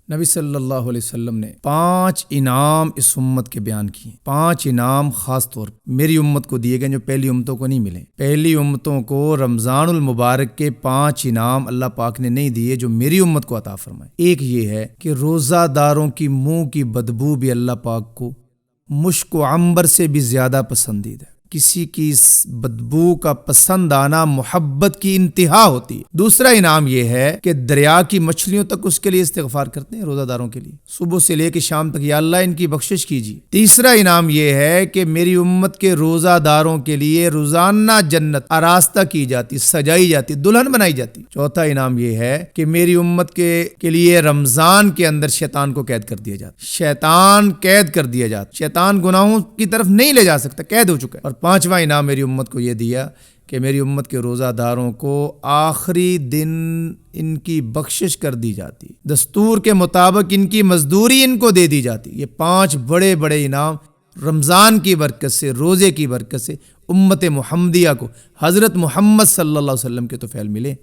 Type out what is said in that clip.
نبی صلی اللہ علیہ وسلم نے 5 انعام اس امت کے بیان کیے. 5 انعام خاص طور پر میری امت کو دیے گئے جو پہلی امتوں کو نہیں ملے. پہلی امتوں کو رمضان المبارک کے 5 انعام اللہ پاک نے نہیں دیے جو میری امت کو عطا فرمائے. ایک یہ ہے کہ روزہ داروں کی منہ کی بدبو بھی اللہ پاک کو مشک و عنبر سے بھی زیادہ پسندیدہ ہے. کسی کی اس بدبو کا پسند آنا محبت کی انتہا ہوتی ہے. دوسرا انعام یہ ہے کہ دریا کی مچھلیوں تک اس کے لیے استغفار کرتے ہیں روزہ داروں کے لیے, صبح سے لے کے شام تک, یا اللہ ان کی بخشش کیجیے. تیسرا انعام یہ ہے کہ میری امت کے روزہ داروں کے لیے روزانہ جنت آراستہ کی جاتی, سجائی جاتی, دلہن بنائی جاتی. چوتھا انعام یہ ہے کہ میری امت کے لیے رمضان کے اندر شیطان کو قید کر دیا جاتا. شیطان قید کر دیا جاتا, شیطان گناہوں کی طرف نہیں لے جا سکتا, قید ہو چکا ہے. اور 5واں انعام میری امت کو یہ دیا کہ میری امت کے روزہ داروں کو آخری دن ان کی بخشش کر دی جاتی, دستور کے مطابق ان کی مزدوری ان کو دے دی جاتی. یہ 5 بڑے بڑے انعام رمضان کی برکت سے, روزے کی برکت سے امت محمدیہ کو حضرت محمد صلی اللہ علیہ وسلم کے طفیل ملے.